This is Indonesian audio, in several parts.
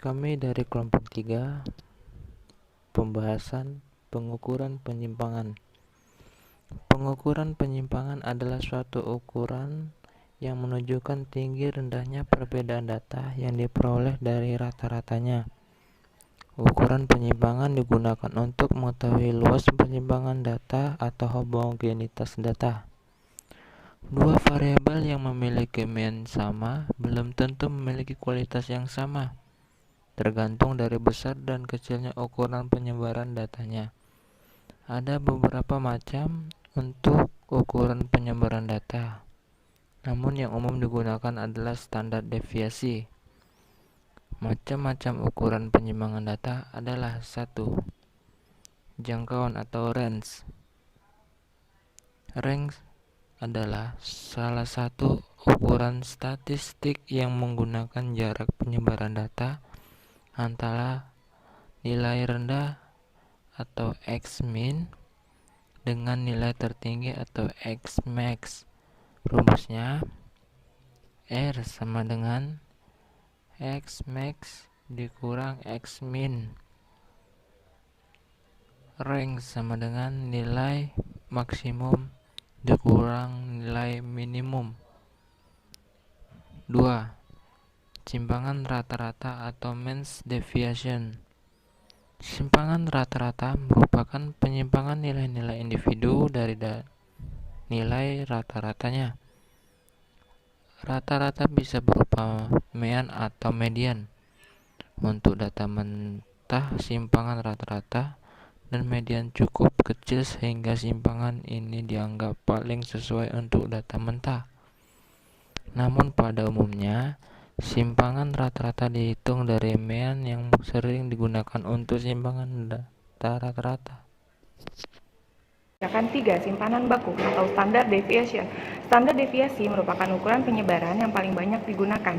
Kami dari kelompok 3, pembahasan pengukuran penyimpangan. Pengukuran penyimpangan adalah suatu ukuran yang menunjukkan tinggi rendahnya perbedaan data yang diperoleh dari rata-ratanya. Ukuran penyimpangan digunakan untuk mengetahui luas penyimpangan data atau homogenitas data. Dua variabel yang memiliki mean sama belum tentu memiliki kualitas yang sama, tergantung dari besar dan kecilnya ukuran penyebaran datanya. Ada beberapa macam untuk ukuran penyebaran data, namun yang umum digunakan adalah standar deviasi. Macam-macam ukuran penyimpangan data adalah 1. Jangkauan atau range. Range adalah salah satu ukuran statistik yang menggunakan jarak penyebaran data antara nilai rendah atau X-min dengan nilai tertinggi atau X-max. Rumusnya R sama dengan X-max dikurang X-min. Range sama dengan nilai maksimum dikurang nilai minimum. 2. Simpangan rata-rata atau mean deviation. Simpangan rata-rata merupakan penyimpangan nilai-nilai individu dari nilai rata-ratanya. Rata-rata bisa berupa mean atau median. Untuk data mentah, simpangan rata-rata dan median cukup kecil sehingga simpangan ini dianggap paling sesuai untuk data mentah. Namun pada umumnya, simpangan rata-rata dihitung dari mean yang sering digunakan untuk simpangan data rata-rata. Tindakan 3. Simpanan baku atau standar deviation. Standar deviasi merupakan ukuran penyebaran yang paling banyak digunakan.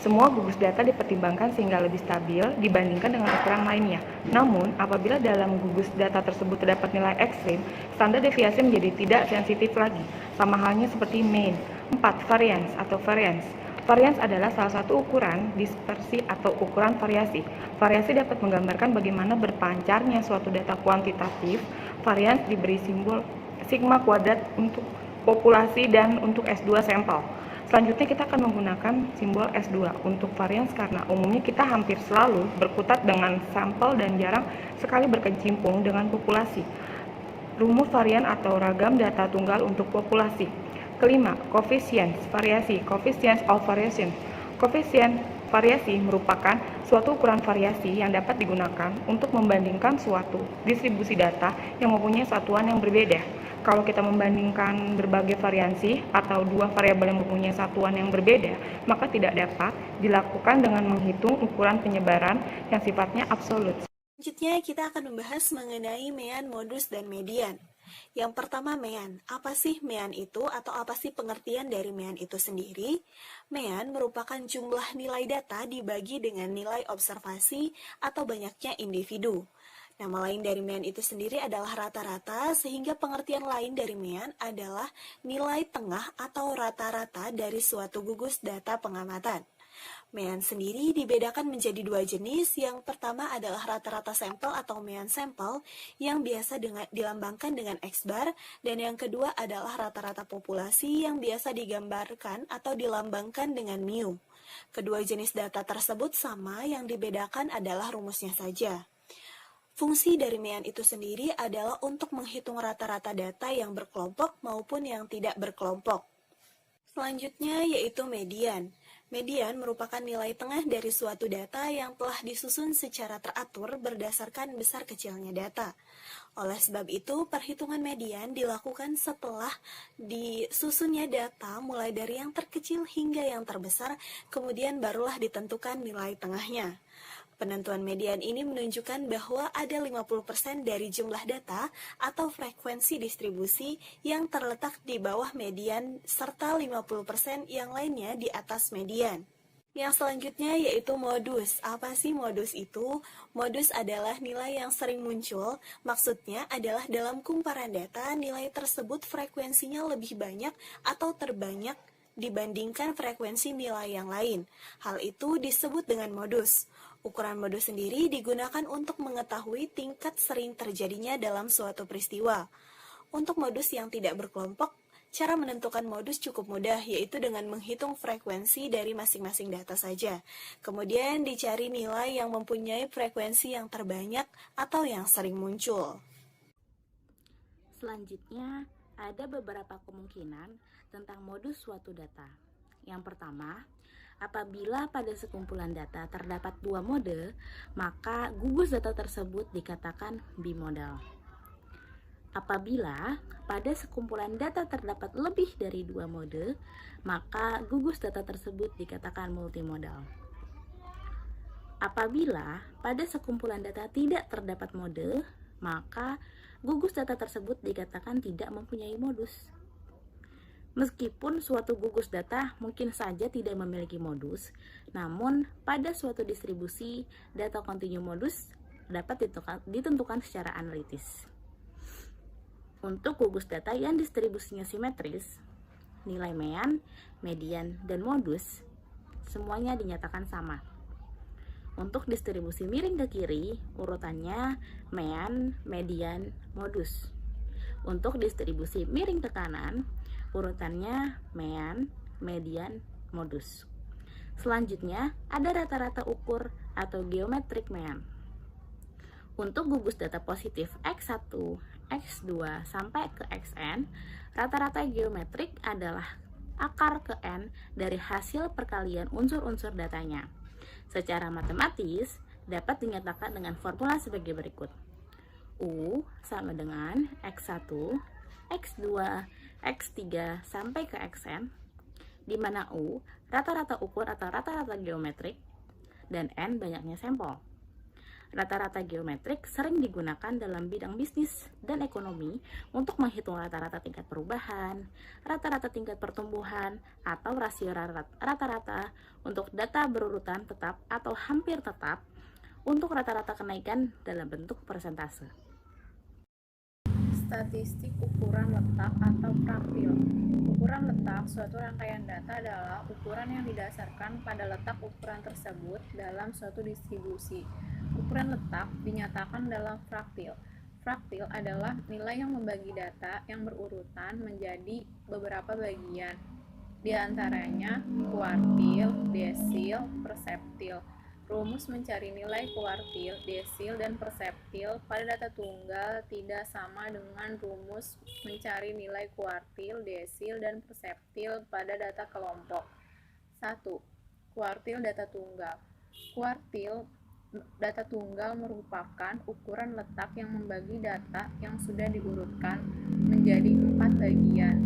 Semua gugus data dipertimbangkan sehingga lebih stabil dibandingkan dengan ukuran lainnya. Namun, apabila dalam gugus data tersebut terdapat nilai ekstrim, standar deviasi menjadi tidak sensitif lagi, sama halnya seperti mean. 4. Variance atau variance. Variance adalah salah satu ukuran dispersi atau ukuran variasi. Variasi dapat menggambarkan bagaimana berpancarnya suatu data kuantitatif. Variance diberi simbol sigma kuadrat untuk populasi dan untuk S2 sampel. Selanjutnya kita akan menggunakan simbol S2 untuk variance karena umumnya kita hampir selalu berkutat dengan sampel dan jarang sekali berkecimpung dengan populasi. Rumus varian atau ragam data tunggal untuk populasi. Kelima, coefficient variasi, coefficient of variation. Koefisien variasi merupakan suatu ukuran variasi yang dapat digunakan untuk membandingkan suatu distribusi data yang mempunyai satuan yang berbeda. Kalau kita membandingkan berbagai variansi atau dua variabel yang mempunyai satuan yang berbeda, maka tidak dapat dilakukan dengan menghitung ukuran penyebaran yang sifatnya absolut. Selanjutnya kita akan membahas mengenai mean, modus, dan median. Yang pertama mean. Apa sih mean itu atau apa sih pengertian dari mean itu sendiri? Mean merupakan jumlah nilai data dibagi dengan nilai observasi atau banyaknya individu. Nama lain dari mean itu sendiri adalah rata-rata, sehingga pengertian lain dari mean adalah nilai tengah atau rata-rata dari suatu gugus data pengamatan. Mean sendiri dibedakan menjadi dua jenis. Yang pertama adalah rata-rata sampel atau mean sampel yang biasa dilambangkan dengan X bar, dan yang kedua adalah rata-rata populasi yang biasa digambarkan atau dilambangkan dengan mu. Kedua jenis data tersebut sama, yang dibedakan adalah rumusnya saja. Fungsi dari mean itu sendiri adalah untuk menghitung rata-rata data yang berkelompok maupun yang tidak berkelompok. Selanjutnya yaitu median. Median merupakan nilai tengah dari suatu data yang telah disusun secara teratur berdasarkan besar kecilnya data. Oleh sebab itu, perhitungan median dilakukan setelah disusunnya data mulai dari yang terkecil hingga yang terbesar, kemudian barulah ditentukan nilai tengahnya. Penentuan median ini menunjukkan bahwa ada 50% dari jumlah data atau frekuensi distribusi yang terletak di bawah median serta 50% yang lainnya di atas median. Yang selanjutnya yaitu modus. Apa sih modus itu? Modus adalah nilai yang sering muncul. Maksudnya adalah dalam kumparan data, nilai tersebut frekuensinya lebih banyak atau terbanyak dibandingkan frekuensi nilai yang lain. Hal itu disebut dengan modus. Ukuran modus sendiri digunakan untuk mengetahui tingkat sering terjadinya dalam suatu peristiwa. Untuk modus yang tidak berkelompok, cara menentukan modus cukup mudah, yaitu dengan menghitung frekuensi dari masing-masing data saja. Kemudian dicari nilai yang mempunyai frekuensi yang terbanyak atau yang sering muncul. Selanjutnya, ada beberapa kemungkinan tentang modus suatu data. Yang pertama, apabila pada sekumpulan data terdapat dua mode, maka gugus data tersebut dikatakan bimodal. Apabila pada sekumpulan data terdapat lebih dari dua mode, maka gugus data tersebut dikatakan multimodal. Apabila pada sekumpulan data tidak terdapat mode, maka gugus data tersebut dikatakan tidak mempunyai modus. Meskipun suatu gugus data mungkin saja tidak memiliki modus, namun pada suatu distribusi, data kontinu modus dapat ditentukan secara analitis. Untuk gugus data yang distribusinya simetris, nilai mean, median, dan modus semuanya dinyatakan sama. Untuk distribusi miring ke kiri, urutannya mean, median, modus. Untuk distribusi miring ke kanan, urutannya mean, median, modus. Selanjutnya, ada rata-rata ukur atau geometrik mean. Untuk gugus data positif X1, X2, sampai ke Xn, rata-rata geometrik adalah akar ke N dari hasil perkalian unsur-unsur datanya. Secara matematis, dapat dinyatakan dengan formula sebagai berikut. U sama dengan X1, X2, X3, sampai ke Xn, di mana U rata-rata ukur atau rata-rata geometrik, dan N banyaknya sampel. Rata-rata geometrik sering digunakan dalam bidang bisnis dan ekonomi untuk menghitung rata-rata tingkat perubahan, rata-rata tingkat pertumbuhan, atau rasio rata-rata untuk data berurutan tetap atau hampir tetap untuk rata-rata kenaikan dalam bentuk persentase. Statistik ukuran letak atau praktil. Ukuran letak suatu rangkaian data adalah ukuran yang didasarkan pada letak ukuran tersebut dalam suatu distribusi. Ukuran letak dinyatakan dalam fraktil. Fraktil adalah nilai yang membagi data yang berurutan menjadi beberapa bagian, di antaranya kuartil, desil, perseptil. Rumus mencari nilai kuartil, desil, dan perseptil pada data tunggal tidak sama dengan rumus mencari nilai kuartil, desil, dan perseptil pada data kelompok. 1. Kuartil data tunggal. Kuartil data tunggal merupakan ukuran letak yang membagi data yang sudah diurutkan menjadi 4 bagian,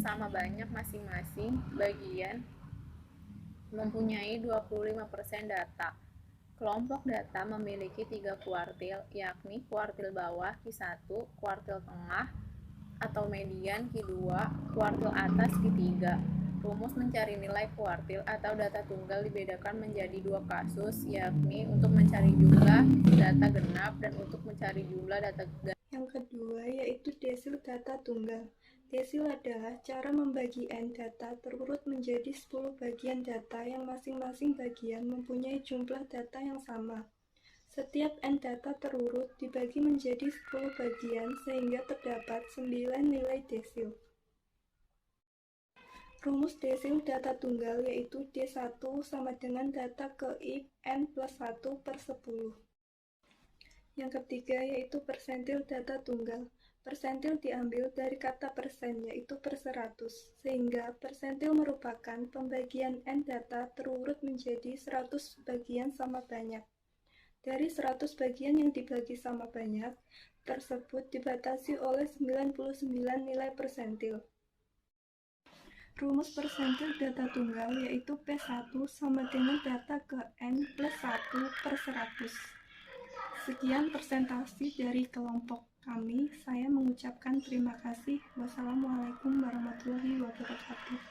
sama banyak masing-masing bagian mempunyai 25% data. Kelompok data memiliki 3 kuartil, yakni kuartil bawah Q1, kuartil tengah atau median Q2, kuartil atas Q3. Rumus mencari nilai kuartil atau data tunggal dibedakan menjadi 2 kasus, yakni untuk mencari jumlah data genap dan untuk mencari jumlah data genap. Yang kedua yaitu desil data tunggal. Desil adalah cara membagi N data terurut menjadi 10 bagian data yang masing-masing bagian mempunyai jumlah data yang sama. Setiap N data terurut dibagi menjadi 10 bagian sehingga terdapat 9 nilai desil. Rumus desil data tunggal yaitu D1 sama dengan data keip N plus 1 per 10. Yang ketiga yaitu persentil data tunggal. Persentil diambil dari kata persen yaitu per 100, sehingga persentil merupakan pembagian N data terurut menjadi 100 bagian sama banyak. Dari 100 bagian yang dibagi sama banyak, tersebut dibatasi oleh 99 nilai persentil. Rumus persentil data tunggal yaitu P1 sama dengan data ke N plus 1 per 100. Sekian presentasi dari kelompok kami. Saya mengucapkan terima kasih. Wassalamualaikum warahmatullahi wabarakatuh.